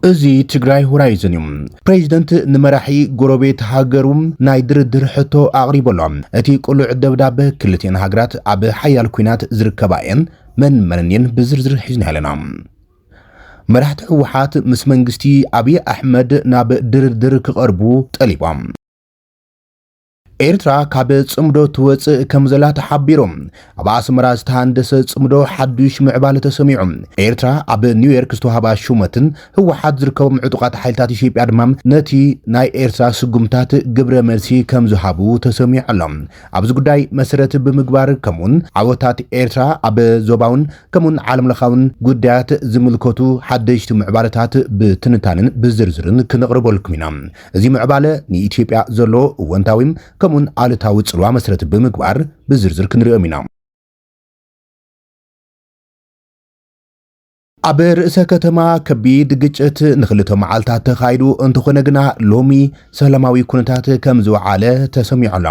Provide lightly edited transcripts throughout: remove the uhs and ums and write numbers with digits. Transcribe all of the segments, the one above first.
እዚ ትግራይ ሆራይዘን እዩ ፕሬዚደንት ንመራሒ ጎረቤት ሃገሩም ናይ ድርድር ሕቶ ኣቕሪበሎም እቲ ቁሉዕ ደብዳቤ ክልቲአን ሃገራት ኣብ ሓያል ኩናት ዝርከባየን መንየን ብዝርዝር ሒዝና ኣለና መራሕቲ ህወሓት ምስ መንግስቲ አብይ አሕመድ ናብ ድርድር ክቐርቡ ጠሊቦም ኤርትራ ካብ ጽምዶ ትወፅእ ከም ዘላ ተሓቢሮም ኣብ ኣስመራ ዝተሃንደሰ ጽምዶ ሓዱሽ ምዕባለ ተሰሚዑ ኤርትራ ኣብ ኒውዮርክ ዝተዋሃባ ሹመትን ህወሓት ዝርከቦም ዕጡቃት ሓይልታት ኢትዮጵያ ድማ ነቲ ናይ ኤርትራ ስጉምታት ግብረ መልሲ ከም ዝሃቡ ተሰሚዑ ኣሎ ኣብዚ ጉዳይ መሰረት ብምግባር ከምኡን ዓወታት ኤርትራ ኣብ ዞባውን ከምኡን ዓለም ለኻውን ጉዳያት ዝምልከቱ ሓደሽቲ ምዕባለታት ብትንታንን ብዝርዝርን ክንቕርበልኩም ኢና እዚ ምዕባለ ንኢትዮጵያ ዘሎ ወንታዊም كمون آلتاو تسلوا مسرت بمقبار بزرزر كنريو مينا ኣብ ርእሰ ከተማ ከቢድ ግጭት ንኽልተ መዓልታት ተኻይዱ እንትኾነ ግና ሎሚ ሰላማዊ ኩነታት ከም ዝወዓለ ተሰሚዑ ኣሎ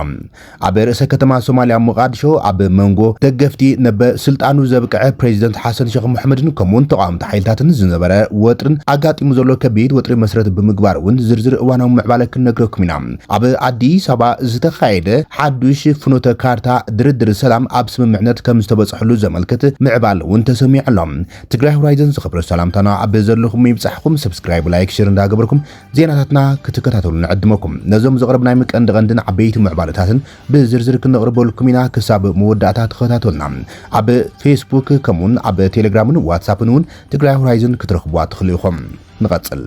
ኣብ ርእሰ ከተማ ሶማልያ ሞቃዲሾ ኣብ መንጎ ደገፍቲ ነበ ስልጣኑ ዘብቅዐ ፕሬዚደንት ሓሰን ሼኽ መሐመድን ከምኡን ተቃዋምቲ ሓይልታትን ዝነበረ ወጥርን ኣጋጢሙ ዘሎ ከቢድ ወጥሪ መሰረት ብምግባር እውን ዝርዝር እዋናዊ ምዕባለ ክንነግረኩም ኢና ኣብ አዲስ አበባ ዝተኻየደ ሓዱሽ ፍኖተ ካርታ ድርድር ሰላም ኣብ ስምምዕነት ከም ዝተበፅሐሉ ዘመልክት ምዕባለ እውን ተሰሚዑ ኣሎ ትግራይ ሆራይዘን زخبر سلامتنا عبد زلكم يبصحكم سبسكرايب لايك شير እንዳገበርኩም ዜናታትና ክትከታተሉ ንዕድመኩም ነዞም ዘቅረብና ይምቀን ደቀንድን ዓበይቲ ምዕባለታትን ብዝርዝር ክንቅርበልኩም ኢና ክሳብ መወዳእታ ተኸታተሉና ኣብ ፌስቡክ ከምኡን ኣብ ቴሌግራምን ዋትስኣፕን እውን ትግራይ ሆራይዘን ክትረኽቡዋ ትኽእሉ ኢኹም ንቐጽል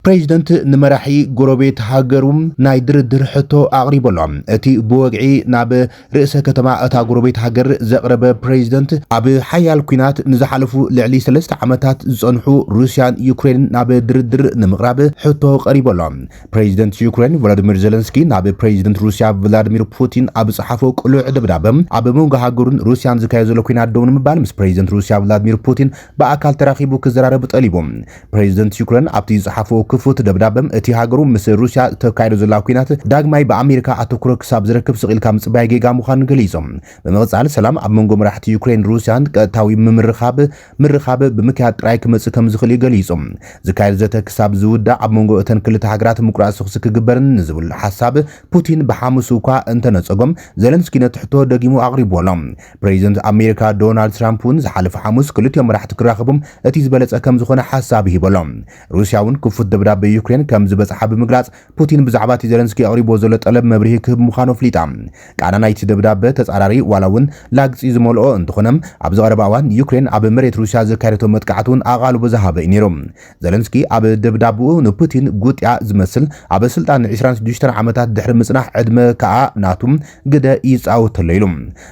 ፕሬዚደንት ንመራሒ ጎረቤት ሃገሩም ናይ ድርድር ሕቶ ኣቕሪበሎም እቲ ብወግዒ ናብ ርእሰ ከተማ እታ ጎረቤት ሃገር ዘቕረበ ፕሬዚደንት ኣብ ሓያል ኩናት ንዝሓለፉ ልዕሊ 3 ዓመታት ዝጸንሑ ሩስያን ዩክሬን ናብ ድርድር ንምቕራብ ሕቶ ቀሪበሎም ፕሬዚደንት ዩክሬን ቮሎዲሚር ዜለንስኪ ናብ ፕሬዚደንት ሩስያ ቭላዲሚር ፑቲን ኣብ ጽሓፎ ቁሉዕ ደብዳቤ ኣብ መንጎ ሃገሩን ሩስያን ዝካየድ ዘሎ ኩናት ደው ንምባል ምስ ፕሬዚደንት ሩስያ ቭላዲሚር ፑቲን በኣካል ተራኺቡ ክዘራረብ ጠሊቦም ፕሬዚደንት ዩክሬን ኣብቲ ጽሓፎ ክፉት ደብዳቤም እቲ ሃገሩ ምስ ሩስያ ተካይዶ ዘላ ኩናት ዳግማይ በአሜሪካ ኣተኩሮ ክሳብ ዝረክብ ስቂልካ ምጽባይ ጌጋ ምዃኑ ገሊጾም በመቕጻል ሰላም ኣብ መንጎ መራሕቲ ዩክሬን ሩስያን ቀጥታዊ ምርኻብ ብምክያድ ጥራይ ክመጽእ ከም ዝኽእል ገሊጾም ዝካየድ ዘተ ክሳብ ዝውዳእ ኣብ መንጎ እተን ክልተ ሃገራት ምቁራጽ ስኽስ ክግበርን ዝብል ሓሳብ ፑቲን ብሓሙስ እኳ እንተነጸጎም ዜለንስኪ ነትሕቶ ደጊሙ ኣቕሪቦሎም ፕሬዚደንት አሜሪካ ዶናልድ ትራምፕ እውን ዝሓለፈ ሓሙስ ክልቲኦም መራሕቲ ክራኸቦም እቲ ዝበለጸ ከም ዝኾነ ሓሳብ ሂቦሎም ሩስያ እውን ክፉት ደብዳቤ ዩክሬን ከም ዝበጽሐ ብምግላጽ ፑቲን ብዛዕባ ዜለንስኪ ኣቕሪቦ ዘሎ ጠለብ መብርሂ ክህብ ምዃኑ ፍሊጣ ቃና ናይቲ ደብዳቤ ተጻራሪ ዋላውን ላግጺ ዝመልኦ እንትኾነም ኣብ ዝቐረበ እዋን ዩክሬን ኣብ መሬት ሩስያ ዘካየደቶ መጥቃዕቲ እውን ኣቓልቦ ዝሃበ እዩ ነይሩ ዜለንስኪ ኣብ ደብዳቤኡ ንፑቲን ጉጥያ ዝመስል ኣብ ስልጣን 26 ዓመታት ድሕሪ ምጽናሕ ዕድመ ከዓ ናቱም ግደ ይጻወት ተለይሉ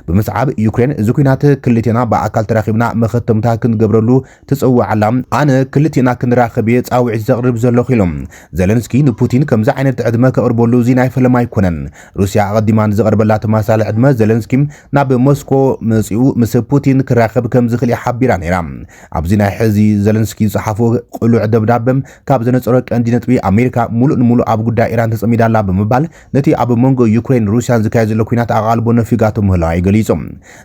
ብምስዓብ ዩክሬን እዚ ኩናት ክልቲና በኣካል ተራኺብና መኸተምታ ክንገብረሉ ትጽውዓላ ኣነ ክልቲና ክንራኸብ ጻውዒት ዘቕርብ ዘለኹ ኢሎም ዜለንስኪ ንፑቲን ከምዚ ዓይነት ዕድመ ከቕርበሉ እዚ ናይ ፈለማ ኣይኮነን ሩስያ ቀዲማን ዘቕርበላ ተማሳሊ ዕድመ ዜለንስኪ ናብ ሞስኮ መጺኡ ምስ ፑቲን ክራኸብ ከም ዝኽእል ሓቢራ ነይራ ኣብዚ ናይ ሕዚ ዜለንስኪ ጽሓፎ ቁሉዕ ደብዳቤ ካብ ዘነጸረ ቀንዲ ነጥቢ ኣሜሪካ ሙሉእ ንሙሉእ ኣብ ጉዳይ ኢራን ተጸሚዳላ ብምባል ነቲ ኣብ መንጎ ዩክሬን ሩስያን ዝካየድ ዘሎ ኩናት ኣቓልቦ ነፊጋቶ ምህላዋ ይገሊጾም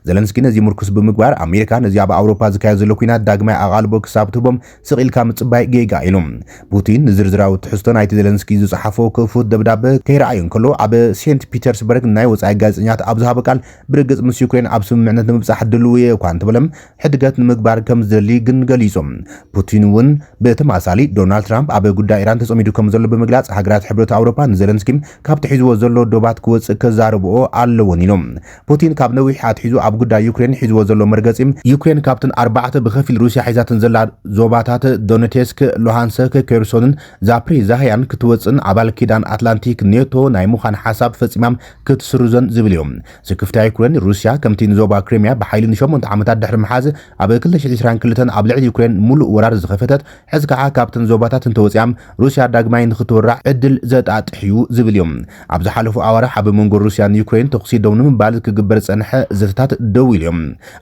ዜለንስኪ ነዚ ምርኩስ ብምግባር ኣሜሪካ ነዚ ኣብ ኣውሮፓ ዝካየድ ዘሎ ኩናት ዳግማይ ኣቓልቦ ክሳብ ትቦም ስቂልካ ምጽባይ ጌጋ ኢሎም ፑቲን ዝርዝራዊ ትሕዝቶ ናይቲ ዜለንስኪ ዝጽሓፎ ክፉት ደብዳቤ ከይረኣዩ እንከሎ ኣብ ሴንት ፒተርስበርግ ናይ ወጻኢ ጋዜጠኛታት ኣብ ዝሃበ ቃል ብርግጽ ምስ ዩክሬን ኣብ ስምምዕነት ንምብጻሕ ድልው እኳ እንትበለም ሕድገት ንምግባር ከም ዝደሊ ግን ገሊጾም ፑቲን እውን ብተማሳሊ ዶናልድ ትራምፕ ኣብ ጉዳይ ኢራን ተጸሚዱ ከም ዘሎ ብምግላጽ ሃገራት ሕብረት ኣውሮፓ ንዜለንስኪ ካብቲ ሒዝዎ ዘሎ ዶባት ክወጽእ ከዛርብኦ ኣለዎን ኢሎም ፑቲን ካብ ነዊሕ ኣትሒዙ ኣብ ጉዳይ ዩክሬን ሒዝዎ ዘሎ መርገጺ ዩክሬን ካብተን 4 ብኸፊል ሩስያ ሒዛትን ዘላ ዞባታት ዶኔቴስክ ሉሃንስክ ኬርሶንን ዛፕሪዛህያን ክትወጽን ኣባል ኪዳን አትላንቲክ ኔቶ ናይ ሙኻን ሓሳብ ፈጺማም ክትስሩዘን ዝብል እዮም ስክፍታ ዩክሬን ሩስያ ከምቲ ንዞባ ክሪሚያ ብሓይሊ ን8 ዓመታት ድሕሪ መሓዝ ኣብ 2022 ኣብ ልዕሊ ዩክሬን ሙሉእ ወራር ዝኸፈተት ሕዚ ከዓ ካብተን ዞባታት እንተወፂያም ሩስያ ዳግማይ ንኽትወራዕ ዕድል ዘጣጥሕዩ ዝብል እዮም ኣብ ዝሓለፉ ኣዋርሕ ኣብ መንጎ ሩስያን ዩክሬን ተኽሲ ደው ንምባል ክግበር ጸንሐ ዘተታት ደው ኢሎም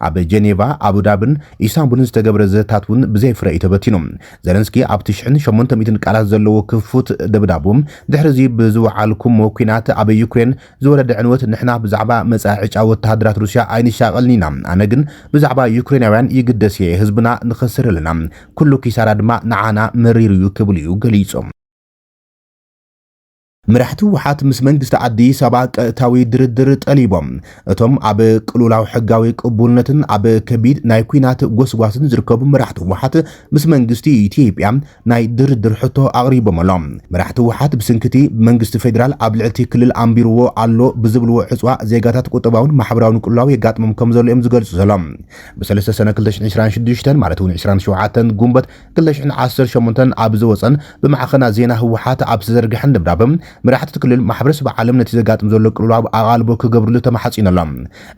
ኣብ ጀኔቫ ኣቡዳብን ኢስታንቡልን ዝተገብረ ዘተታት እውን ብዘይፍረ እዩ ተበቲኖም ዜለንስኪ ኣብቲ 1800 ቃላት ዘለዎ ክፉት ደብዳቦም ድሕሪዚ ብዝወዓልኩም ኩናት ኣብ ዩክሬን ዝወረደ ዕንወት ንሕና ብዛዕባ መጻኢ ዕጫ ወተሃደራት ሩስያ ኣይንሻቀልኒና ኣነ ግን ብዛዕባ ዩክሬናውያን ይግደስ እየ ህዝብና ንኸስር ኣለና ኩሉ ኪሳራ ድማ ንዓና መሪር እዩ ክብሉ እዩ ገሊፆም መራሕቲ ውሓት ምስ መንግስቲ አዲስ አበባ ቀጥታዊ ድርድር ጠሊቦም እቶም ኣብ ቅሉላው ሕጋዊ ቅቡልነትን ኣብ ከቢድ ናይ ኩናት ጎስጓስን ዝርከቡ መራሕቲ ውሓት ምስ መንግስቲ ኢትዮጵያ ናይ ድርድር ሕቶ ኣቕሪቦም መራሕቲ ውሓት ብስንክቲ መንግስቲ ፌደራል ኣብ ልዕልቲ ክልል ኣንቢርዎ ኣሎ ብዝብልዎ ዕፅዋ ዜጋታት ቁጠባውን ማሕበራውን ቅሉላው የጋጥሞም ከም ዘሎ እዮም ዝገልጹ ዘሎም ብ3 ሰነ 2026 ማለት እውን 27 ጉንበት 2018 ኣብ ዝወፀን ብማዕኸና ዜና ህወሓት ኣብ ዝዘርግሐን ደብዳቤ መራሕቲ ክልል ማሕበረሰብ ዓለም ነቲ ዘጋጥም ዘሎ ቅሉላው ኣቓልቦ ክገብርሉ ተማሓጺኖሎም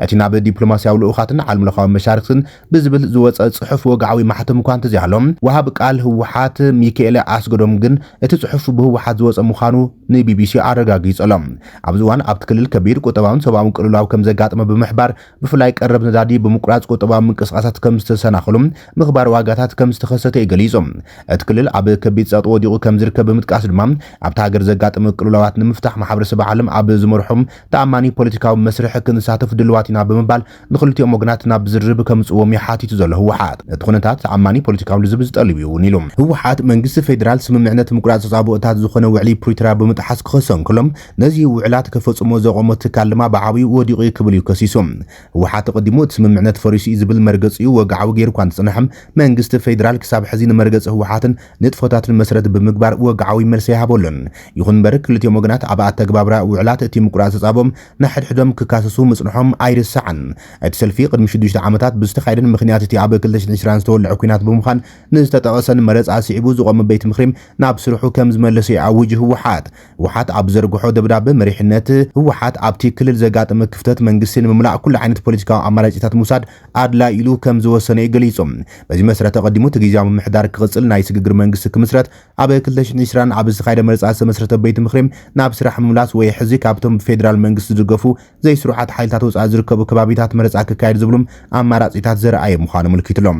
እቲ ናብ ዲፕሎማስያዊ ልኡኻትን ዓለም ለኻዊ መሻርክትን ብዝብል ዝወፀ ጽሑፍ ወግዓዊ ማሕተም እኳ እንተዘይሃሎም ወሃብ ቃል ህወሓት ሚካኤል ኣስገዶም ግን እቲ ጽሑፍ ብህወሓት ዝወፀ ምዃኑ ንቢቢሲ ኣረጋጊጾሎም ኣብዚ እዋን ኣብቲ ክልል ከቢድ ቁጠባውን ሰብኣውን ቅሉላው ከም ዘጋጥመ ብምሕባር ብፍላይ ቀረብ ነዳዲ ብምቁራጽ ቁጠባዊ ምንቅስቓሳት ከም ዝተሰናኸሉም ምኽባር ዋጋታት ከም ዝተኸሰተ ይገሊጾም እቲ ክልል ኣብ ከቢድ ጸጥ ወዲቑ ከም ዝርከብ ብምጥቃስ ድማ ኣብቲ ሃገር ዘጋጥመ ቅሉላዋት ንምፍታሕ ማሕበረሰብ ዓለም ኣብ ዝመርሖም ተኣማኒ ፖለቲካዊ መስርሕ ክንሳተፍ ድልዋት ኢና ብምባል ንኽልቲኦም ወግናት ናብ ዝርብ ከምጽዎም ይሓቲቱ ዘሎ ህወሓት እቲ ኩነታት ተኣማኒ ፖለቲካዊ ዝብል ዝጠልብ እዩ እውን ኢሎም ህወሓት መንግስቲ ፌደራል ስምምዕነት ምቁራጽ ጻብኦታት ዝኾነ ውዕሊ ፕሪቶሪያ ብምጥሓስ ክኸሰን ከሎም ነዚ ውዕላት ከፈጽሞ ዘቆመ ትካል ድማ ብዓብዪ ወዲቑ ክብል እዩ ከሲሶም ህወሓት ቀዲሙ እቲ ስምምዕነት ፈሪሱ ዝብል መርገፂ ወግዓዊ ገይሩ እኳ እንተጸንሐም መንግስቲ ፌደራል ክሳብ ሕዚ ንመርገፂ ህወሓትን ንጥፈታትን መሰረት ብምግባር ወግዓዊ መልሲ ይሃበሉን ይኹን እምበር ክልቲኦም ወግናት ኣብ ኣተግባብራ ውዕላት እቲ ምቁራጽ ጻቦም ንሕድሕዶም ክካሰሱ ምጽንሖም ኣይርስዓን እቲ ሰልፊ ቅድሚ 6 ዓመታት ብዝተኻየደን ምኽንያት እቲ ኣብ 2020 ዝተወልዐ ኩናት ብምዃን ንዝተጠቐሰን መረፃ ስዒቡ ዝቖመ ቤት ምኽሪ ናብ ስርሑ ከም ዝመለሰ ይኣውጅ ህወሓት ኣብ ዘርግሖ ደብዳቤ መሪሕነት ህወሓት ኣብቲ ክልል ዘጋጠመ ክፍተት መንግስቲ ንምምላእ ኩሉ ዓይነት ፖለቲካዊ ኣማራጭታት ምውሳድ ኣድላይ ኢሉ ከም ዝወሰነ ይገሊጾም በዚ መሰረት ተቐዲሙ እቲ ጊዜያዊ ምምሕዳር ክቕጽል ናይ ስግግር መንግስቲ ክምስረት ኣብ 2020 ኣብ ዝተኻየደ መረፃ ዝተመስረተ ቤት ምኽሪ ናብ ስራሕ ምምላስ ወይ ሕዚ ካብቶም ፌደራል መንግስቲ ዝገፉ ዘይስሩዓት ሓይልታት ወፃኢ ዝርከቡ ከባቢታት መረፃ ክካየድ ዝብሉም ኣማራጺታት ዘረኣየ ምዃኑ ምልክትሎም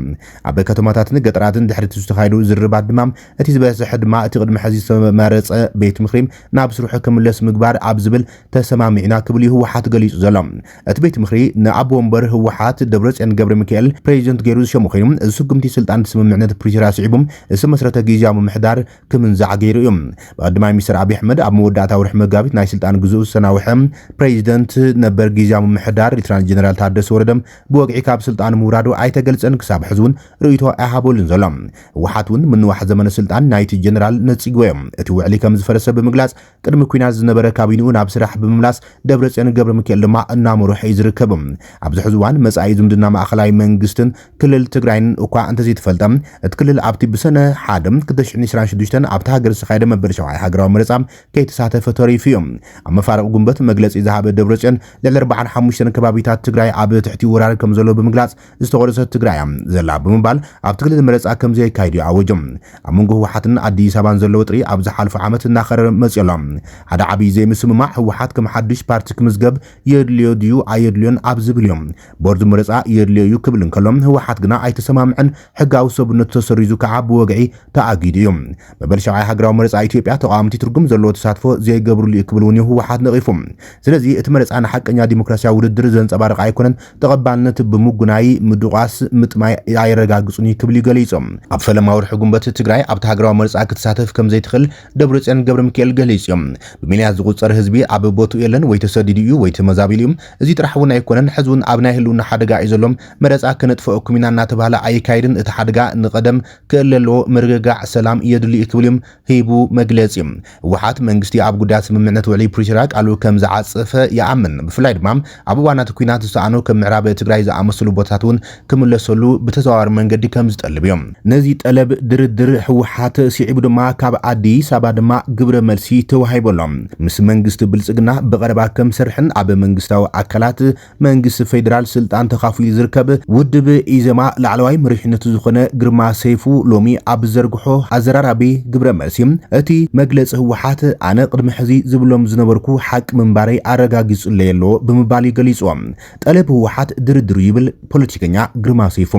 ኣብ ከተማታትን ገጠራትን ድሕሪ ዝተኻየዱ ዝርባት ድማ እቲ ዝበዝሕ ድማ እቲ ቅድሚ ሕዚ ዝተመረፀ ቤት ምኽሪ ናብ ስርሑ ክምለስ ምግባር ኣብ ዝብል ተሰማሚዕና ክብል ህወሓት ገሊጹ ዘሎ እቲ ቤት ምኽሪ ንኣቦ ወንበር ህወሓት ደብረጽዮን ገብረ ሚካኤል ፕሬዚደንት ገይሩ ዝሸሙ ኮይኑ እዚ ስጉምቲ ስልጣን ስምምዕነት ፕሪቶሪያ ስዒቦም እዚ መሰረተ ጊዜያዊ ምምሕዳር ክምንዛዕ ገይሩ እዮም ብቀዳማይ ሚኒስትር ኣብይ ኣሕመድ ኣብ መወዳእታ ወርሒ መጋቢት ናይ ስልጣን ግዝኡ ሰናዊሕ ፕሬዚደንት ነበር ጊዜያዊ ምምሕዳር ሌተናንት ጀነራል ታደሰ ወረደ ብወግዒ ካብ ስልጣን ምውራዱ ኣይተገልጸን ክሳብ ሕዚ እውን ርእይቶ ኣይሃበሉን ዘሎ ህወሓት እውን ምንዋሕ ዘመነ ስልጣን ናይቲ ጀነራል ነጺግዎ እዮም እቲ ውዕሊ ከም ዝፈረሰ ብምግላጽ ቅድሚ ኩናት ዝነበረ ካቢነኡ ናብ ስራሕ ብምምላስ ደብረጽዮን ገብረ ሚካኤል ድማ እናመርሖ እዩ ዝርከብ ኣብዚ ሕዚ እዋን መጻኢ ዝምድና ማእኸላይ መንግስትን ክልል ትግራይን እኳ እንተዘይተፈልጠ እቲ ክልል ኣብቲ ብሰነ 1 2026 ኣብቲ ሃገር ዝተኻየደ መበል 7 ሃገራዊ መረፃ ከይተሳተፈ ተሪፉ እዮም ኣብ መፋረቕ ጉንበት መግለፂ ዝሃበ ደብረጽዮን ልዕሊ 45 ከባቢታት ትግራይ ኣብ ትሕቲ ወራር ከም ዘሎ ብምግላጽ ዝተቆረፀት ትግራይ ዘላ ብምባል ኣብ ክልል መረፃ ከም ዘይካይዱ ኣወጆም ኣብ መንጎ ህወሓትን ኣዲስ ኣበባን ዘሎ ውጥሪ ኣብ ዝሓለፈ ዓመት እናኸረ መፅሎም ሓደ ዓብዪ ዘይምስምማዕ ህወሓት ከም ሓድሽ ፓርቲ ክምዝገብ የድልዮ ድዩ ኣየድልዮን ኣብ ዝብል እዮም ቦርድ መረፃ የድልዮ እዩ ክብል እንከሎም ህወሓት ግና ኣይተሰማምዕን ሕጋዊ ሰብነቱ ተሰሪዙ ከዓ ብወግዒ ተኣጊዱ እዮም መበል 7 ሃገራዊ መረፃ ኢትዮጵያ ተቃዋምቲ ትርጉም ዘለዎ ተሳትፎ ዘይገብሩሉ ክብል እውን ህወሓት ነቒፎም ስለዚ እቲ መረፃ ንሓቀኛ ዲሞክራሲያዊ ውድድር ዘንጸባርቕ ኣይኮነን ተቐባልነት ብምጉናይ ምድቋስ ምጥማይ ኣይረጋግጹን ክብል ገሊጾም ኣብ ፈለማ ወርሒ ጉንበት ትግራይ ኣብቲ ሃገራዊ መረፃ ክትሳተፍ ከም ዘይትኽእል ደብረጽዮን ገብረ ሚካኤል ገሊጾም ብሚልያት ዝቑጸር ህዝቢ ኣብ ቦቱ የለን ወይ ተሰዲዱ እዩ ወይ ተመዛቢሉ እዩ እዚ ጥራሕ እውን ኣይኮነን ሕዚ እውን ኣብ ናይ ህልውና ሓደጋ እዩ ዘሎም መረፃ ከነጥፍአኩም ኢና እናተባሃለ ኣይካይድን እቲ ሓደጋ ንቐደም ክእለለዎ ምርግጋዕ ሰላም የድልዩ ክብል እዮም ሂቡ መግለፂ ህወሓት መንግስቲ ኣብ ጉዳይ ስምምዕነት ውዕሊ ፕሪቶሪያ ቃሉ ከም ዝዓጽፈ ይኣምን ብፍላይ ድማ ኣብ እዋናት ኩናት ዝተኣኑ ከም ምዕራብ ትግራይ ዝኣመሰሉ ቦታታት እውን ክምለሰሉ ብተዘዋዋሪ መንገዲ ከም ዝጠልብ እዮም ነዚ ጠለብ ድርድር ህወሓት ስዒቡ ድማ ካብ ኣዲስ ኣበባ ድማ ግብረ መልሲ ተዋሂበሎም ምስ መንግስቲ ብልጽግና በቀረባ ከም ሰርሕን ኣብ መንግስታዊ ኣካላት መንግስቲ ፌደራል ስልጣን ተኻፊሉ ዝርከብ ውድብ ኢዜማ ላዕለዋይ መሪሕነቱ ዝኾነ ግርማ ሰይፉ ሎሚ ኣብ ዘርግሖ ኣዘራራቢ ግብረ መልሲ እቲ መግለፂ ህወሓት ኣነ ቅድሚ ሕዚ ዝብሎም ዝነበርኩ ሓቂ ምንባረይ ኣረጋጊጹለየሎ ብምባል ገሊጾም ጠለብ ህወሓት ድርድር ይብል ፖለቲከኛ ግርማ ሰይፉ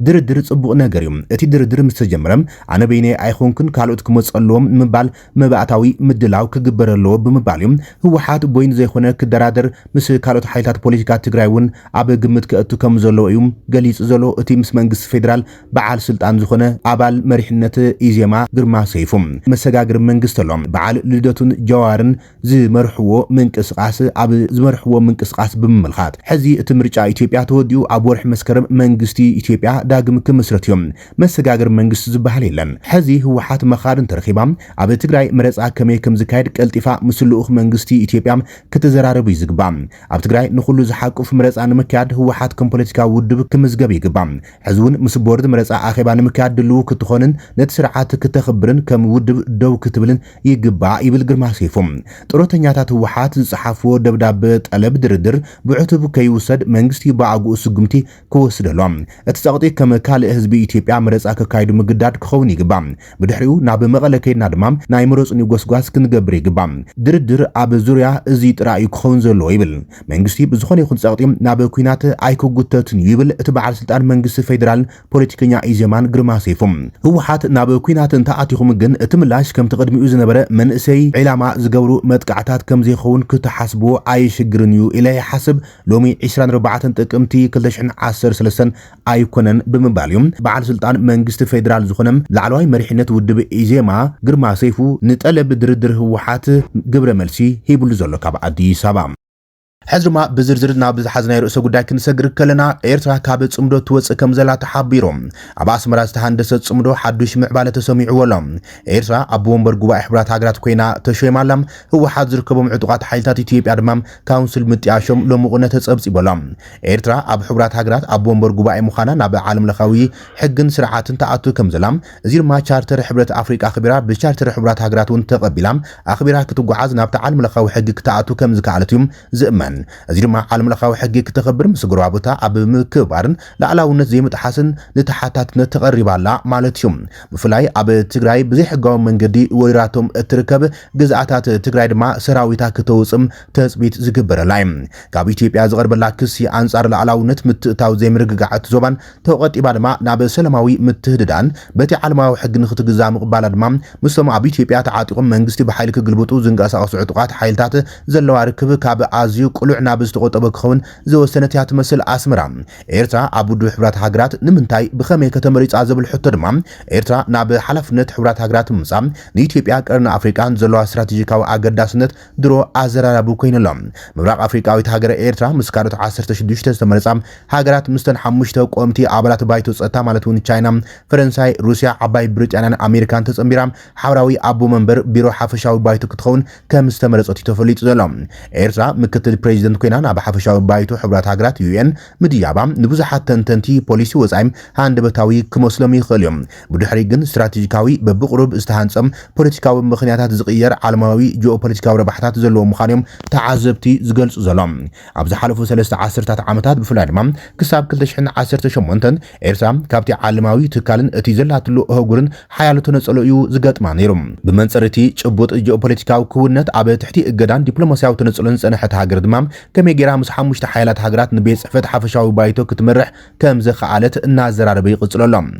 ድርድር ጽቡቕ ነገር እዩ እቲ ድርድር ምስ ተጀመረም ኣነ በይነ ኣይኮንኩን ካልኦት ክመጸለዎም ምባል መባእታዊ ምድላው ክግበረሎ ብምባል እዩ ህወሓት ቦይን ዘይኾነ ክደራደር ምስ ካልኦት ሓይልታት ፖለቲካ ትግራይ እውን ኣብ ግምት ከእቱ ከም ዘሎ እዩ ገሊጽ ዘሎ እቲ ምስ መንግስቲ ፌደራል በዓል ስልጣን ዝኾነ ኣባል መሪሕነት ኢዜማ ግርማ ሰይፉ መሰጋግር መንግስት ኣሎ በዓል ልደቱን ጀዋርን ዝመርሕዎ ምንቅስቃስ ብምምልኻት ሕዚ እቲ ምርጫ ኢትዮጵያ ተወዲኡ ኣብ ወርሒ መስከረም መንግስቲ ኢትዮጵያ ዳግም ክምስረት እዮም መሰጋግር መንግስቲ ዝበሃል የለን ሕዚ ህወሓት መኻድን ተረኺባ ኣብ ትግራይ መረፃ ከመይ ከም ዝካየድ ቀልጢፋ ምስልኡኽ መንግስቲ ኢትዮጵያ ክትዘራረብ ይዝግባ ኣብ ትግራይ ንኹሉ ዝሓቅፍ መረፃ ንምክያድ ህወሓት ከም ፖለቲካዊ ውድብ ክምዝገብ ይግባ ሕዚ እውን ምስ ቦርድ መረፃ ኣኼባ ንምክያድ ድልው ክትኾንን ነቲ ስርዓት ክተኽብርን ከም ውድብ ደው ክትብልን ይግባ ይብል ግርማ ሰይፉ ጥሮተኛታት ህወሓት ዝጽሓፍዎ ደብዳቤ ጠለብ ድርድር ብዕቱብ ከይውሰድ መንግስቲ ብኣግኡ ስጉምቲ ክወስደሎም እቲ ጸቕጢ ከም ካልእ ህዝቢ ኢትዮጵያ መረፃ ክካይዱ ምግዳድ ክኸውን ይግባ ብድሕሪኡ ናብ መቐለ ከይድና ድማ ናይ መረፅን ጎስጓስ ክንገብር ይግባ ድርድር ኣብ ዙርያ እዚ ጥራይ ክኸውን ዘለዎ ይብል መንግስቲ ብዝኾነ ይኹን ጸቕጢ ናብ ኩናት ኣይክጉተትን ይብል እቲ በዓል ስልጣን መንግስቲ ፌደራል ፖለቲከኛ ኢዜማን ግርማ ሰይፉ ህወሓት ናብ ኩናት እንተኣቲኹም ግን እቲ ምላሽ ከም ተቐድሚኡ ዝነበረ መንእሰይ ዒላማ ዝገብሩ መጥቃዕታት ከም ዘይኸውን ክትሓስብዎ ኣይሽግርን እዩ ኢለ ይሓስብ ሎሚ 24 ጥቅምቲ 2013 ኣይኮነን ብምባል እዩ በዓል ስልጣን መንግስቲ ፌደራል ዝኾነ ላዕለዋይ መሪሕነት ውድብ ኢዜማ ግርማ ሰይፉ ንጠለብ ድርድር ህወሓት ግብረ መልሲ ሂብሉ ዘሎ ካብ ኣዲስ ኣበባ حزرما بزرزرنا بزحزنا رؤسة قداي كنسجر كلنا إيرترا كابت صمدو توص كم زلا تحبيرهم عباس مراز تهندسة صمدو حدوش معبالة تسميع ولم إيرترا أبو منبر قبا إحبرات هاجرات كوينا تشوي معلم هو حاضر كبم عطوقات حيلتات تيب أدمام كونسل متياشم لمغنة تسبسي بلام إيرترا أبو حبرات هاجرات أبو منبر قبا مخانا نابع عالم لخوي حقن سرعات تعاتو كم زلام زير ما شارتر حبرات أفريقيا أخبرات بشارتر حبرات هاجرات ونتقبلام أخبرات كتب عاز نابع عالم لخوي حق تعاتو كم زكالتهم زئمان أزير ما عالم لخاوي حقي كتخبر مسجروا عبوتا أب مكبارن لعلاونة زي متحسن لتحتات نتقرب على مالتهم بفلاي أب تجراي بزي حقهم من جدي ويراتهم التركب جزءات تجراي ما سراويتا كتوسم تثبيت زكبر لايم كابي تيبي أزغر بلاكسي أنصار لعلاونة متتاو زي مرجعات زبان توقت إبادة ما ناب سلماوي متهددان بتي عالماو حق نخت جزام قبالة دمام مسلم أبي تيبي تعاطيهم من جستي بحيلك قلبتو زنقاس أصعدقات حيلتات زلوا ركب كاب أزيو قلوع نابز تقطب كخون زوسنت ياتمثل أسمرا إيرترا أبو حبرات هاجرات نمنتاي بخمي كتمريص عزب الحتر مام إيرترا ناب حلفنت حبرات هاجرات مصام نيتيبيا قرن أفريقان زلوا استراتيجيكاو أقداسنت درو أزرارابو كوينلام مبراق أفريقاوي هاجر إيرترا مسكارت 16 تمريصام هاجرات مستن حمشتو قومتي أبلات بايتو صتا مالتون تشاينا فرنساي روسيا عباي بريطانيا أمريكان تصمبيرام حوراوي أبو منبر بيرو حفشاوي بايتو كتخون كمستمرصتي تفليط زلام إيرترا مكتل بريزيدنت كوينا ناب حفشاوي بايتو حبرات هاجرات UN مديابام نبوزحات تنتنتي بوليسي وزعيم هاند بتاوي كمسلمي خليم بدحري جن استراتيجيكاوي ببقرب استهانصم بوليتيكاوي مخنياتات زقير عالماوي جيوبوليتيكاوي ربحات زلو مخانيم تعذبتي زغلص زلام ابز حلفو 13 عامات بفلاي دمام كساب 2018 إيرترا كابتي عالماوي تكالن اتي زلاتلو هوغرن حيالتو نصلو يو زغطما نيروم بمنصرتي چبوط جيوبوليتيكاوي كونت ابي تحتي اگدان دبلوماسياوي تنصلن صنحت هاجر دمام كمي جرامس حمشت حيلات هاجرات نبيت صحفت حفشاوي بايتو كتمرح كم زخالت النازراربي يقصللهم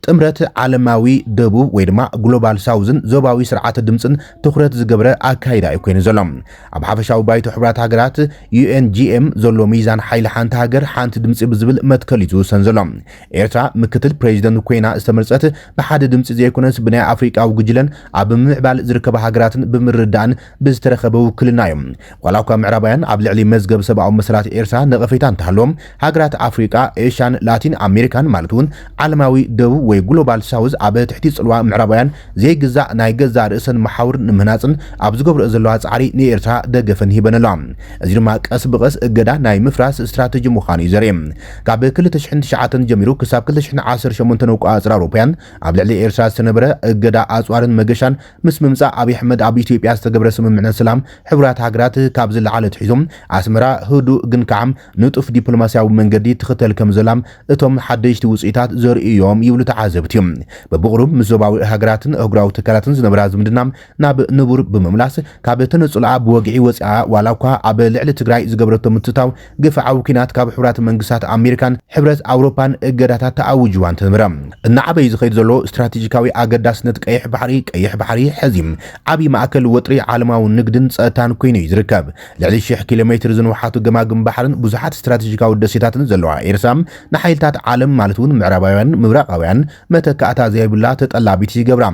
تمرت عالماوي دبوب ويدما جلوبال ساوزن زوباوي سرعات الدمصن تخرت زغبره اكايدا يكون زلم اب حفشاوي بايتو حبرات هاجرات UNGM زلو ميزان حيل حانت هاجر حانت دمص بزبل متكليزو سنزلم إيرترا مكتل بريزيدنت كوينا استمرصت بحد دمص زيكونس بناي افريقا وججلن اب معبال زركب هاجراتن بمردان بزترخبو كلنايم ولاكو معربيان اب لعلي مزغب سبعو مسرات إيرترا نقفيتان تحلوم هاجرات أفريقيا إيشان لاتين أمريكان مالتون عالماوي دو وي جلوبال ساوز أب تحتي صلوا معربيان زي جزاء ناي جزاء رئسن محاور نمناصن أب زغبر زلوات عري نيرتا دغفن هيبنلام ازير ما قس بقس اگدا ناي مفراس استراتيجي مخاني زريم كاب كل تشحن شعاتن جميرو كساب كل تشحن 10 شمنتن وقاصر اوروبيان اب لعلي إيرترا سنبره اگدا اصوارن مگشان مس ممصا ابي احمد ابي اثيوبيا استغبر سممعنا سلام حبرات هاجرات كاب زل على تحيزم ኣስመራ ህዱእ ግን ከዓም ንጡፍ ዲፕሎማስያዊ መንገዲ ትኽተል ከም ዘላም እቶም ሓደሽቲ ውጽኢታት ዘርእዮም ይብሉ ተዓዘብቲ እዮም በብቕሩብ ምስ ዞባዊ ሃገራትን ኣህጉራዊ ትካላትን ዝነበራ ዝምድና ናብ ንቡር ብምምላስ ካብ ተነጽልዓ ብወግዒ ወጽኣ ዋላ እኳ ኣብ ልዕሊ ትግራይ ዝገበረቶ ምትታው ግፍዓዊ ኩናት ካብ ሕብራት መንግስታት ኣሜሪካን ሕብረት ኣውሮፓን እገዳታት ተኣውጅዋን ተንበረ እናዓበይ ዝኸይድ ዘሎ ስትራቴጂካዊ ኣገዳስነት ቀይሕ ባሕሪ ሕዚም ዓብይ ማእከል ወጥሪ ዓለማዊ ንግድን ጸጥታን ኮይኑ ይዝርከብ ልዕሊ 1000 ኪሎ ሜትር ዝንውሓቱ ገማግም ባሕርን ብዙሓት ስትራቴጂካዊ ደሴታትን ዘለዋ ኤርትራ ንሓይልታት ዓለም ማለት እውን ምዕራባውያን ምብራቃውያን መተካእታ ዘይብላ ተጠላቢት ይገብራ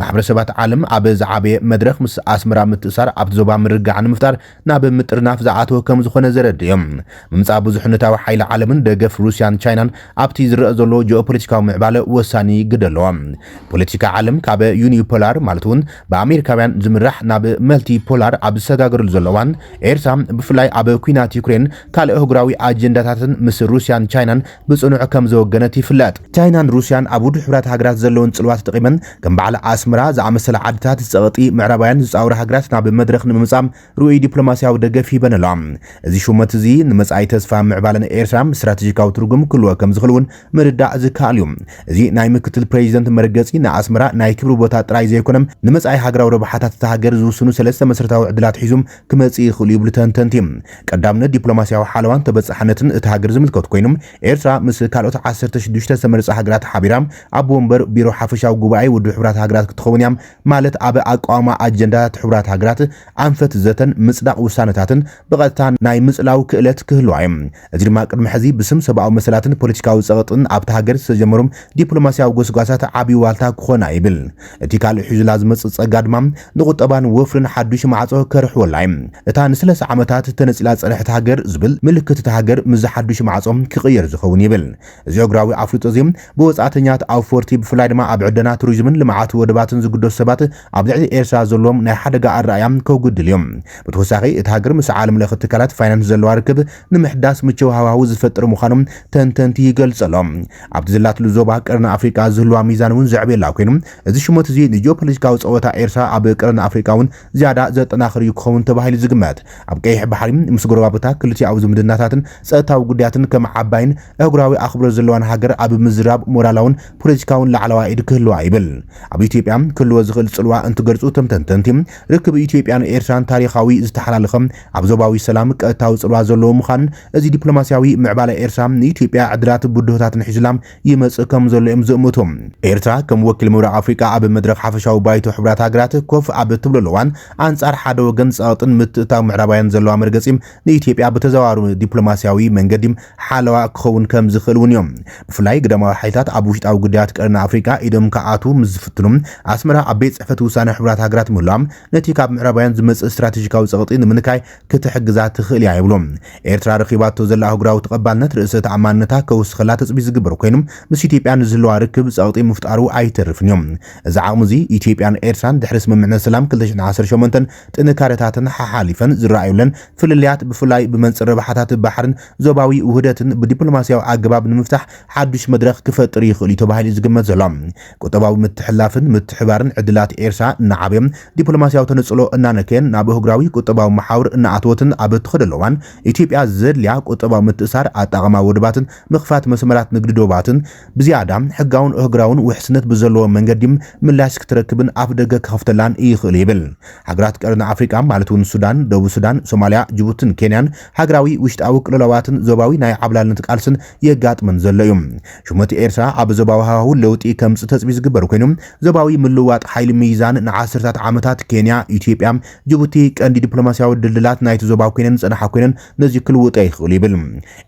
ማሕበረሰባት ዓለም ኣብ ዝዓበየ መድረኽ ምስ ኣስመራ ምትእሳር ኣብቲ ዞባ ምርጋዕ ንምፍጣር ናብ ምጥርናፍ ዝኣተወ ከም ዝኾነ ዘረድ እዮም ምምፃ ብዙሕነታዊ ሓይሊ ዓለምን ደገፍ ሩስያን ቻይናን ኣብቲ ዝረአ ዘሎ ጂኦፖለቲካዊ ምዕባለ ወሳኒ ግደ ኣለዎ ፖለቲካ ዓለም ካብ ዩኒፖላር ማለት እውን ብኣሜሪካውያን ዝምራሕ ናብ መልቲፖላር ኣብ ዝሰጋገረሉ ዘለዋን ኤርትራ ብፍላይ ኣብ ኩናት ዩክሬን ካልእ ኣህጉራዊ ኣጀንዳታትን ምስ ሩስያን ቻይናን ብጽኑዕ ከም ዘወገነት ይፍለጥ ቻይናን ሩስያን ኣብ ውድብ ሕብራት ሃገራት ዘለውን ጽልዋት ተጠቂመን ከም በዓል ኣስመራ ዝኣመሰለ ዓድታት ዝጸቕጢ ምዕራባውያን ዝጻውሩ ሃገራት ናብ መድረኽ ንምምጻም ሩኡይ ዲፕሎማስያዊ ደገፍ ይበነሎ እዚ ሹመት እዚ ንመጻኢ ተስፋ ምዕባለን ኤርትራ ስትራቴጂካዊ ትርጉም ክህልዎ ከም ዝኽእልን ምርዳእ ዝከኣል እዩ እዚ ናይ ምክትል ፕሬዚደንት መርገጺ ንኣስመራ ናይ ክብሪ ቦታ ጥራይ ዘይኮነም ንመጻኢ ሃገራዊ ረብሓታት ተሃገር ዝውስኑ ሰለስተ መሰረታዊ ዕድላት ሒዙም ክመጽእ ይኽእሉ ይብሉ ተንተንቲ ቀዳምነት ዲፕሎማስያዊ ሓለዋን ተበጻሕነትን እቲ ሃገር ዝምልከት ኮይኖም ኤርትራ ምስ ካልኦት 16 ዝተመረጹ ሃገራት ሓቢራ ኣብ ወንበር ቢሮ ሓፈሻዊ ጉባኤ ውድብ ሕብራት ሃገራት ክትኸውን እያ ማለት ኣብ ኣቃውማ ኣጀንዳታት ሕብራት ሃገራት ኣንፈት ዘተን ምጽዳቕ ውሳነታትን ብቐጥታ ናይ ምጽላው ክእለት ክህልዋ እዩ እዚ ድማ ቅድሚ ሕዚ ብስም ሰብኣዊ መሰላትን ፖለቲካዊ ጸቕጥን ኣብቲ ሃገር ዝተጀመሩ ዲፕሎማስያዊ ጎስጓሳት ዓብይ ዋልታ ክኾና ይብል እቲ ካልእ ሒዙላ ዝመጽእ ጸጋ ድማ ንቁጠባን ወፍርን ሓዱሽ ማዕጾ ከርሕወላ እዩ እታ ንሰለስተ ዓመታት ተነጺላ ጸንሕቲ ሃገር ዝብል ምልክት እቲ ሃገር ምስ ሓዱሽ ማዕጾ ክቕየር ዝኸውን ይብል እዚ ኣህጉራዊ ኣፍሪጦ እዚ ብወጻእተኛት ኣውፈርቲ ብፍላይ ድማ ኣብ ዕደና ቱሪዝምን ልምዓት ወደባትን ዝግደሱ ሰባት ኣብ ልዕሊ ኤርትራ ዘለዎም ናይ ሓደጋ ኣረኣያ ከውግድል እዮም ብተወሳኺ እቲ ሃገር ምስ ዓለም ለኸ ትካላት ፋይናንስ ዘለዋ ርክብ ንምሕዳስ ምችው ሃዋህው ዝፈጥር ምዃኖም ተንተንቲ ይገልጸሎም ኣብቲ ዘላትሉ ዞባ ቀርኒ ኣፍሪቃ ዝህልዋ ሚዛን እውን ዘዕብየላ ኮይኑ እዚ ሽሞት እዚ ንጂኦፖለቲካዊ ፀወታ ኤርትራ ኣብ ቀርኒ ኣፍሪቃ እውን ዝያዳ ዘጠናኽር እዩ ክኸውን ተባሂሉ ዝግመት ኣብ ቀይሕ ባሕሪ ምስ ጎረባብታ ክልቲኣዊ ዝምድናታትን ፀጥታዊ ጉዳያትን ከም ዓባይን ኣህጉራዊ ኣኽብሮት ዘለዋን ሃገር ኣብ ምዝራብ ሞራላውን ፖለቲካውን ላዕለዋ ኢድ ክህልዋ ይብል ኣብ ኢትዮጵያ ክህልዎ ዝኽእል ጽልዋ እንትገልጹ ተንተንቲ ርክብ ኢትዮጵያን ኤርትራን ታሪኻዊ ዝተሓላለኸ ኣብ ዞባዊ ሰላም ቀጥታዊ ጽልዋ ዘለዎ ምዃን እዚ ዲፕሎማስያዊ ምዕባለ ኤርትራ ንኢትዮጵያ ዕድላት ቡድሆታትን ሒዙላም ይመጽእ ከም ዘሎ እዮም ዝእምቱ ኤርትራ ከም ወኪል ምብራቕ ኣፍሪቃ ኣብ መድረኽ ሓፈሻዊ ባይቶ ሕብራት ሃገራት ኮፍ ኣብ ትብለለዋን ኣንጻር ሓደ ወገን ጸቕጥን ምትእታው ምዕራባውያን ዘለዋ መርገጺ ንኢትዮጵያ በተዘዋሩ ዲፕሎማስያዊ መንገዲ ሓለዋ ክኸውን ከም ዝኽእል እውን እዮም ብፍላይ ግዳማዊ ሓይታት ኣብ ውሽጣዊ ጉዳያት ቀርኒ ኣፍሪቃ ኢዶም ከኣቱ ምስ ዝፍትኑ ኣስመራ ኣብ ቤት ጽሕፈት ውሳነ ሕብራት ሃገራት ምህላዎም ነቲ ካብ ምዕራባውያን ዝመጽእ ስትራቴጂካዊ ጸቕጢ ንምንካይ ክትሕግዛ ትኽእል እያ ይብሉ ኤርትራ ረኺባቶ ዘላ ኣህጉራዊ ተቐባልነት ርእሰ ተኣማንነታ ከውስኸላ ተጽቢት ዝግበር ኮይኖም ምስ ኢትዮጵያ ንዝህልዋ ርክብ ጸቕጢ ምፍጣሩ ኣይተርፍን እዮም እዚ ዓቕሚ እዚ ኢትዮጵያን ኤርትራን ድሕሪ ስምምዕነት ሰላም 2018 ጥንካሬታትን ሓሓሊፈን ዝረኣዩለን ፍልልያት ብፍላይ ብመንጽር ረብሓታት ባሕርን ዞባዊ ውህደትን ብዲፕሎማስያዊ ኣገባብ ንምፍታሕ ሓዱሽ መድረኽ ክፈጥር ይኽእል እዩ ተባሂሉ ዝግመት ዘሎ ቁጠባዊ ምትሕልላፍን ምትሕባርን ዕድላት ኤርትራ እናዓብዮም ዲፕሎማስያዊ ተነጽሎ እናነከየን ናብ ኣህጉራዊ ቁጠባዊ መሓውር እናኣትወትን ኣብ እትኸደለዋን ኢትዮጵያ ዘድልያ ቁጠባዊ ምትእሳር ኣጠቓቕማ ወደባትን ምኽፋት መስመራት ንግዲ ዶባትን ብዝያዳ ሕጋውን ኣህጉራውን ውሕስነት ብዘለዎ መንገዲ ምላሽ ክትረክብን ኣፍ ደገ ከኸፍተላን ይኽእል ይብል ሃገራት ቀርኒ ኣፍሪቃ ማለት እውን ሱዳን ደቡብ ሱዳን ሶማልያ ጅቡትን ኬንያን ሃገራዊ ውሽጣዊ ቅልውላዋትን ዞባዊ ናይ ዓብላልነት ቃልስን የጋጥመን ዘሎ እዩ ሹመት ኤርትራ ኣብ ዞባዊ ሃዋህው ለውጢ ከምጽ ተጽቢት ዝግበር ኮይኑ ዞባዊ ምልውዋጥ ሓይሊ ሚዛን ንዓሰርታት ዓመታት ኬንያ ኢትዮጵያ ጅቡቲ ቀንዲ ዲፕሎማስያዊ ድልድላት ናይቲ ዞባ ኮይነን ጸናሓ ኮይነን ነዚ ክልውጣ ይኽእል ይብል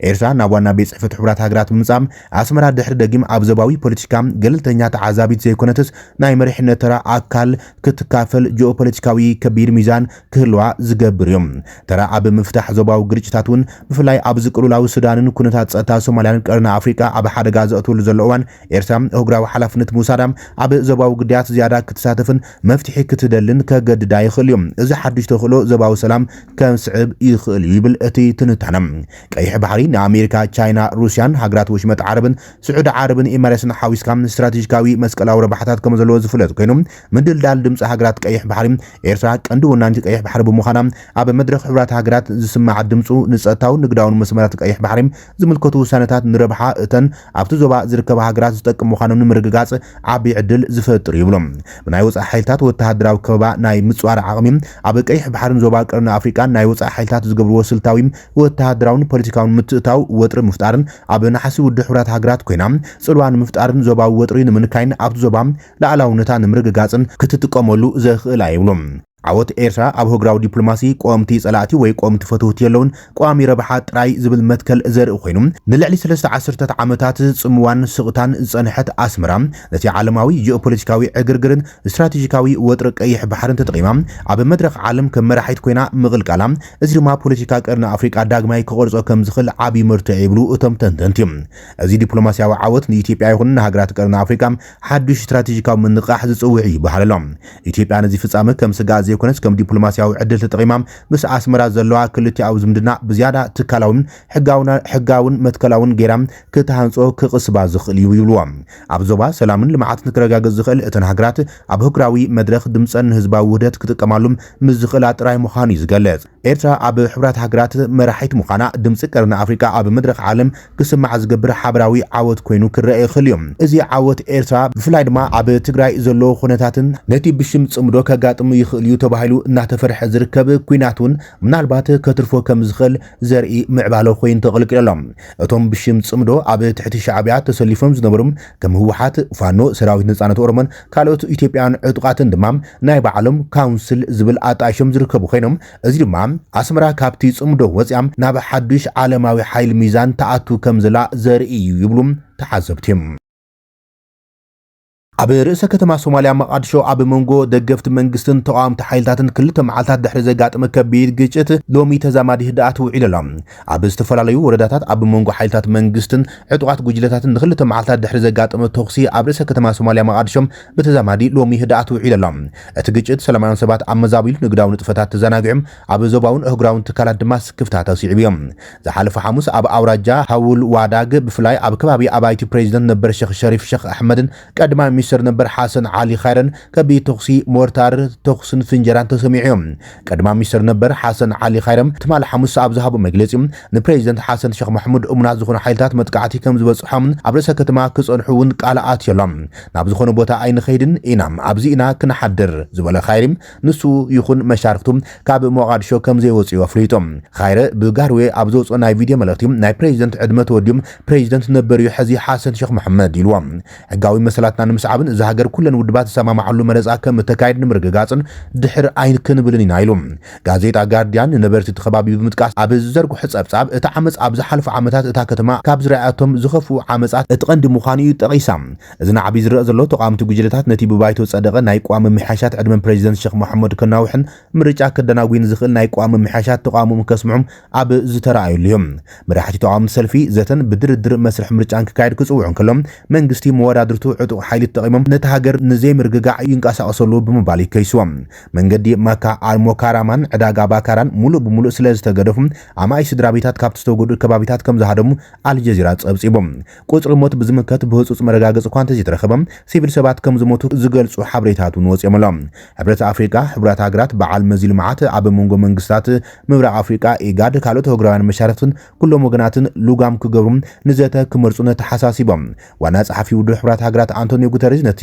ኤርትራ ናብ ዋና ቤት ጽሕፈት ሕብራት ሃገራት ምምጻም ኣስመራ ድሕሪ ደጊም ኣብ ዞባዊ ፖለቲካ ገለልተኛ ተዓዛቢት ዘይኮነትስ ናይ መሪሕነት ተራ ኣካል ክትካፈል ጂኦፖለቲካዊ ከቢድ ሚዛን ክህልዋ ዝገብር እዮም ተራ ኣብ ምፍታሕ ዞባዊ ግጭታት እውን ብፍላይ ኣብ ዝቅልውላዊ ሱዳንን ኩነታት ጸጥታ ሶማልያን ቀርኒ ኣፍሪቃ ኣብ ሓደጋ ዘእትወሉ ዘሎ እዋን ኤርትራ ኣህጉራዊ ሓላፍነት ምውሳዳ ኣብ ዞባዊ ጉዳያት ዝያዳ ክትሳተፍን መፍትሒ ክትደልን ከገድዳ ይኽእል እዮም እዚ ሓዱሽ ተኽእሎ ዞባዊ ሰላም ከምስዕብ ይኽእል ይብል እቲ ትንታነ ቀይሕ ባሕሪ ንኣሜሪካ ቻይና ሩስያን ሃገራት ወሽመጥ ዓረብን ስዑድ ዓረብን ኤማሬትስን ሓዊስካ ስትራቴጂካዊ መስቀላዊ ረብሓታት ከም ዘለዎ ዝፍለጥ ኮይኖም ምድልዳል ድምፂ ሃገራት ቀይሕ ባሕሪ ኤርትራ ቀንዲ ወናንቲ ቀይሕ ባሕሪ ብምዃና ኣብ መድረኽ ሕብራት ሃገራት ዝስማዕ ድምፁ ንጸጥታውን ንግዳውን መስመራት ቀይሕ ባሕሪ ዝምልከቱ ውሳነታት ንረብሓ እተን ኣብቲ ዞባ ዝርከባ ሃገራት ዝጠቅም ምዃኖም ንምርግጋጽ ዓቢ ዕድል ዝፈጥር ይብሎም። ብናይ ወጻኢ ሓይልታት ወተሃደራዊ ከበባ ናይ ምጽዋር ዓቕሚ ኣብ ቀይሕ ባሕርን ዞባ ቀርኒ ኣፍሪቃን ናይ ወጻኢ ሓይልታት ዝገብርዎ ስልታዊ ወተሃደራውን ፖለቲካውን ምትእታው ወጥሪ ምፍጣርን ኣብ ናሕሲ ውድብ ሕብራት ሃገራት ኮይና ጽልዋን ምፍጣርን ዞባዊ ወጥሪ ንምንካይን ኣብቲ ዞባ ላዕላውነታ ንምርግጋጽን ክትጥቀመሉ ዘኽእላ ይብሎም። ዓወት ኤርትራ ኣብ ህግራዊ ዲፕሎማሲ ቆምቲ ጸላእቲ ወይ ቆምቲ ፈትውት የለውን ቋሚ ረብሓ ጥራይ ዝብል መትከል ዘርኢ ኮይኑ ንልዕሊ 3 ዓሰርተ ዓመታት ጽምዋን ስቕታን ዝጸንሐት ኣስመራ ነቲ ዓለማዊ ጂኦፖለቲካዊ ዕግርግርን ስትራቴጂካዊ ወጥሪ ቀይሕ ባሕርን ተጠቒማ ኣብ መድረኽ ዓለም ከም መራሒት ኮይና ምቕልቃላ እዚ ድማ ፖለቲካ ቀርኒ ኣፍሪቃ ዳግማይ ክቆርጾ ከም ዝኽእል ዓቢ መርትዕ ይብሉ እቶም ተንተንቲ። እዚ ዲፕሎማስያዊ ዓወት ንኢትዮጵያ ይኹን ንሃገራት ቀርኒ ኣፍሪቃ ሓድሽ ስትራቴጂካዊ ምንቃሕ ዝጽውዕ ይበሃል ኣሎ። ኢትዮጵያ ነዚ ፍጻመ ከም ስጋት ዘይኮነስ ከም ዲፕሎማስያዊ ዕድል ተጠቒማ ምስ ኣስመራ ዘለዋ ክልቲኣዊ ዝምድና ብዝያዳ ትካላውን ሕጋውን መትከላውን ጌራ ክትሃንጾ ክቕስባ ዝኽእል እዩ ይብልዎ። ኣብ ዞባ ሰላምን ልምዓትን ክረጋገጽ ዝኽእል እተን ሃገራት ኣብ ህግራዊ መድረኽ ድምፀን ህዝባዊ ውህደት ክጥቀማሉ ምስ ዝኽእላ ጥራይ ምዃኑ እዩ ዝገልጽ። ኤርትራ ኣብ ሕብራት ሃገራት መራሒት ምዃና ድምፂ ቀርኒ ኣፍሪቃ ኣብ መድረኽ ዓለም ክስማዕ ዝገብር ሓበራዊ ዓወት ኮይኑ ክረአ ይኽእል እዩ። እዚ ዓወት ኤርትራ ብፍላይ ድማ ኣብ ትግራይ ዘሎ ኩነታትን ነቲ ብሽም ጽምዶ ከጋጥሙ ይኽእል እዩ ተባሂሉ እናተፈርሐ ዝርከብ ኩናት እውን ምናልባት ከትርፎ ከም ዝኽእል ዘርኢ ምዕባለ ኮይኑ ተቐልቂሎም። እቶም ብሽም ጽምዶ ኣብ ትሕቲ ሻዕብያ ተሰሊፎም ዝነበሩ ከም ህወሓት፣ ፋኖ፣ ሰራዊት ነጻነት ኦሮሞን ካልኦት ኢትዮጵያን ዕጡቃትን ድማ ናይ ባዕሎም ካውንስል ዝብል ኣጣይሾም ዝርከቡ ኮይኖም እዚ ድማ ኣስመራ ካብቲ ጽምዶ ወፂኦም ናብ ሓድሽ ዓለማዊ ሓይሊ ሚዛን ተኣቱ ከም ዘላ ዘርኢ እዩ ይብሉም ተሓዘብቲም። ኣብ ርእሰ ከተማ ሶማልያ መቃድሾ ኣብ መንጎ ደገፍቲ መንግስትን ተቃዋምቲ ሓይልታትን ክልተ መዓልታት ድሕሪ ዘጋጥመ ከቢድ ግጭት ሎሚ ተዛማዲ ህድኣት ውዒሉ ኣሎ። ኣብ ዝተፈላለዩ ወረዳታት ኣብ መንጎ ሓይልታት መንግስትን ዕጡቃት ጉጅለታትን ንክልተ መዓልታት ድሕሪ ዘጋጥመ ተኹሲ ኣብ ርእሰ ከተማ ሶማልያ መቃድሾ በተዛማዲ ሎሚ ህድኣት ውዒሉ ኣሎ። እቲ ግጭት ሰላማውያን ሰባት ኣብ መዛቢሉ ንግዳዊ ንጥፈታት ተዘናጊዖም ኣብ ዞባውን እህግራውን ትካላት ድማ ስክፍታት ተስዒቡ እዮም። ዝሓለፈ ሐሙስ ኣብ ኣውራጃ ሃውል ዋዳግ ብፍላይ ኣብ ከባቢ ኣባይቲ ፕሬዚደንት ነበር ሼክ ሸሪፍ ሼክ ኣሕመድን ቀድማ ሚኒስትር ነበር ሓሰን ዓሊ ኻይረን ከቢድ ተኹሲ ሞርታር ተኹስን ፍንጀራን ተሰሚዖም። ቀድማ ሚኒስትር ነበር ሓሰን ዓሊ ኻይረም ትማል ሐሙስ ኣብ ዝሃቡ መግለጺ ንፕሬዚደንት ሓሰን ሼክ መሕሙድ እሙናት ዝኾኑ ሓይልታት መጥቃዕቲ ከም ዝበጽሖም ኣብ ርእሰ ከተማ ክጸንሑ እውን ቃልኣት የሎም። ናብ ዝኾነ ቦታ ኣይንኸይድን ኢና ኣብዚ ኢና ክነሓድር ዝበለ ኻይረም ንሱ ይኹን መሻርክቱ ካብ ሞቃዲሾ ከም ዘይወጽኡ ኣፍሊጦም። ኻይረ ብጋርዌ ኣብ ዘውፅኦ ናይ ቪድዮ መልእኽቲ ናይ ፕሬዚደንት ዕድመ ተወዲዮም ፕሬዚደንት ነበር እዩ ሕዚ ሓሰን ሼክ መሐመድ ኢልዎም። ሕጋዊ መሰላትና ንምስዓብ እዚ ሃገር ኩለን ውድባት ሰማማዓሉ መረፃ ከም ተካይድ ንምርግጋጽን ድሕር ኣይን ክንብልን ኢና ኢሎም። ጋዜጣ ጋርዲያን ነበርቲ ተኸባቢ ብምጥቃስ ኣብ ዝዘርግሑ ጸብጻብ እቲ ዓመፅ ኣብ ዝሓለፉ ዓመታት እታ ከተማ ካብ ዝረኣያቶም ዝኸፉ ዓመፃት እቲ ቀንዲ ምዃኑ እዩ ጠቒሳ። እዚ ናዕቢ ዝረአ ዘሎ ተቃዋምቲ ጉጅለታት ነቲ ብባይቶ ጸደቐ ናይ ቋሚ ምሕያሻት ዕድመ ፕሬዚደንት ሼክ መሐመድ ከናውሕን ምርጫ ከደናጉን ዝኽእል ናይ ቋሚ ምሕያሻት ተቃውሞም ከስምዑም ኣብ ዝተረኣዩሉ እዮም። መራሕቲ ተቃዋምቲ ሰልፊ ዘተን ብድርድር መስርሕ ምርጫን ክካየድ ክጽውዑ ከሎም መንግስቲ መወዳድርቱ ዕጡቕ ሓይሊ ተጠቒሞም ነቲ ሃገር ንዘይ ምርግጋዕ ይንቀሳቐሰሉ ብምባል ይከይስዎም። መንገዲ ሞካራማን ዕዳጋ ባካራን ሙሉእ ብሙሉእ ስለ ዝተገደፉ ኣማይ ስድራ ቤታት ካብቲ ዝተጎድኡ ከባቢታት ከም ዝሃደሙ ኣልጀዚራ ጸብጺቦም። ቁጽሪ ሞት ብዝምልከት ብህጹጽ መረጋገፂ እኳ እንተዘይተረኸበም ሲቪል ሰባት ከም ዝሞቱ ዝገልጹ ሓበሬታት እውን ወፂኦም ኣሎም። ሕብረት ኣፍሪቃ ሕብራት ሃገራት በዓል መዚ ልምዓት ኣብ መንጎ መንግስታት ምብራቕ ኣፍሪቃ ኢጋድ ካልኦት ህጉራውያን መሻርክትን ኩሎም ወገናትን ልጓም ክገብሩ ንዘተ ክመርጹ ተሓሳሲቦም። ዋና ጸሓፊ ውድብ ሕብራት ሃገራት አንቶኒዮ ጉተሬዝ ነቲ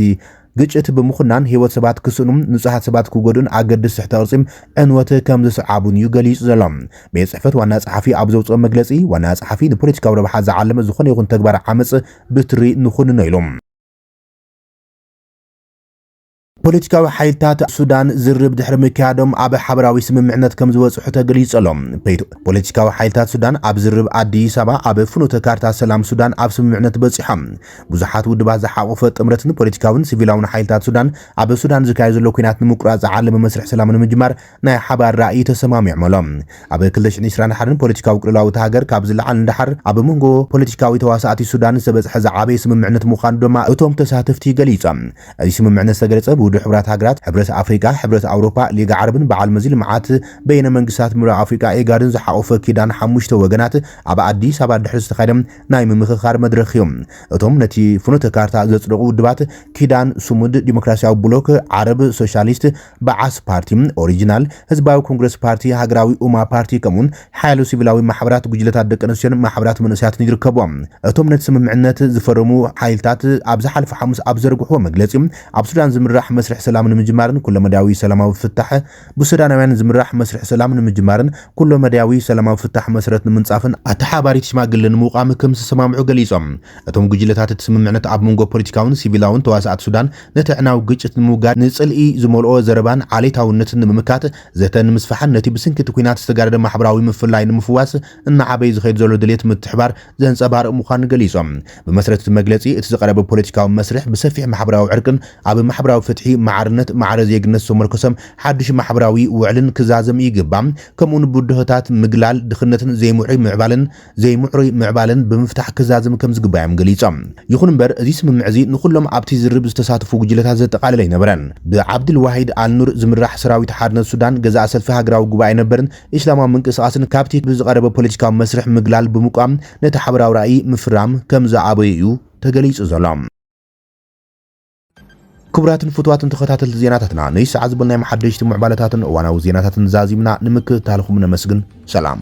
ግጭት ብምኹናን ህይወት ሰባት ክስኑም ንጹሃት ሰባት ክጎዱን ኣገድስ ትሕተ ቅርጺም ዕንወት ከም ዝስዓቡን እዩ ገሊጹ ዘሎ። ቤት ጽሕፈት ዋና ጸሓፊ ኣብ ዘውፅኦ መግለጺ ዋና ጸሓፊ ንፖለቲካዊ ረብሓ ዝዓለመ ዝኾነ ይኹን ተግባር ዓመፅ ብትሪ ንኹንኖ ኢሎም። ፖለቲካዊ ሓይልታት ሱዳን ዝርብ ድሕሪ ምክያዶም ኣብ ሓበራዊ ስምምዕነት ከም ዝወጽሑ ተገሊጹ ኣሎ። ፖለቲካዊ ሓይልታት ሱዳን ኣብ ዝርብ ኣዲስ ኣበባ ኣብ ፍኖተ ካርታ ሰላም ሱዳን ኣብ ስምምዕነት በጺሖም። ብዙሓት ውድባት ዝሓቆፈ ጥምረትን ፖለቲካውን ሲቪላውን ሓይልታት ሱዳን ኣብ ሱዳን ዝካየድ ዘሎ ኩናት ንምቁራጽ ዝዓለመ መስርሕ ሰላም ንምጅማር ናይ ሓባር ራእይ ተሰማሚዖም ኣሎም። ኣብ 2021 ፖለቲካዊ ቅልውላው ሃገር ካብ ዝለዓል እንዳሓር ኣብ መንጎ ፖለቲካዊ ተዋሳእቲ ሱዳን ዝተበጽሐ ዝዓበየ ስምምዕነት ምዃኑ ድማ እቶም ተሳተፍቲ ገሊጾም። እዚ ስምምዕነት ዝተገለጸ ውድብ ሕብራት ሃገራት ሕብረት ኣፍሪካ ሕብረት ኣውሮፓ ሊጋ ዓረብን በዓል መዚ ልምዓት በይነ መንግስታት ምዕራብ ኣፍሪካ ኤጋድን ዝሓቆፈ ኪዳን 5 ወገናት ኣብ አዲስ ኣበባ ድሕሪ ዝተኻየደ ናይ ምምኽኻር መድረኽ እዮም እቶም ነቲ ፍኖተ ካርታ ዘጽድቁ ውድባት ኪዳን ስሙድ ዲሞክራሲያዊ ብሎክ ዓረብ ሶሻሊስት በዓስ ፓርቲ ኦሪጂናል ህዝባዊ ኮንግረስ ፓርቲ ሃገራዊ ኡማ ፓርቲ ከምኡን ሓያሉ ሲቪላዊ ማሕበራት ጉጅለታት ደቂ ኣንስትዮን ማሕበራት መንእሰያትን ይርከቦም እቶም ነቲ ስምምዕነት ዝፈረሙ ሓይልታት ኣብ ዝሓለፈ ሐሙስ ኣብ ዘርግሕዎ መግለጺ ኣብ ሱዳን ዝምራሕ መስርሕ ሰላም ንምጅማርን ኩሎ መዳዊ ሰላማዊ ፍታሕ ብሱዳናውያን ዝምራሕ መስርሕ ሰላም ንምጅማርን ኩሎ መዳዊ ሰላማዊ ፍታሕ መሰረት ንምንጻፍን ኣተሓባሪት ሽማግለን ምውቃም ከም ዝሰማምዑ ገሊጾም እቶም ጉጅለታት እቲ ስምምዕነት ኣብ መንጎ ፖለቲካውን ሲቪላውን ተዋሳኣት ሱዳን ነቲ ዕናዊ ግጭት ንምውጋድ ንጽልኢ ዝመልኦ ዘረባን ዓሌታውነትን ንምምካት ዘተን ምስፋሕን ነቲ ብስንኪት ኩናት ዝተጋረደ ማሕበራዊ ምፍላይ ንምፍዋስ እናዓበይ ዝኸይድ ዘሎ ድሌት ምትሕባር ዘንጸባርቕ ምዃኑ ገሊጾም ብመሰረት እቲ መግለጺ እቲ ዝቐረበ ፖለቲካዊ መስርሕ ብሰፊሕ ማሕበራዊ ዕርቅን ኣብ ማሕበራዊ ፍትሒ ማዕርነት ማዕረ ዜግነት ዝተመርኮሰም ሓድሽ ማሕበራዊ ውዕልን ክዛዘም ይግባም ከምኡን ብድሆታት ምግላል ድኽነትን ዘይምዕሩይ ምዕባልን ብምፍታሕ ክዛዘም ከም ዝግባዮም ገሊጾም ይኹን እምበር እዚ ስምምዕ እዚ ንኹሎም ኣብቲ ዝርብ ዝተሳተፉ ጉጅለታት ዘጠቓልለ ይነበረን ብዓብድል ዋሂድ አልኑር ዝምራሕ ሰራዊት ሓድነት ሱዳን ገዛእ ሰልፊ ሃገራዊ ጉባኤ ነበርን እስላማዊ ምንቅስቓስን ካብቲ ብዝቐረበ ፖለቲካዊ መስርሕ ምግላል ብምቋም ነቲ ሓበራዊ ራእይ ምፍራም ከም ዝዓበየ እዩ ተገሊጹ ዘሎ ክቡራትን ፍትዋትን ተኸታተልቲ ዜናታትና ነይ ሰዓት ዝበልናይ መሓደሽቲ ምዕባለታትን እዋናዊ ዜናታትን ዛዚምና ንምክትታልኩም ነመስግን ሰላም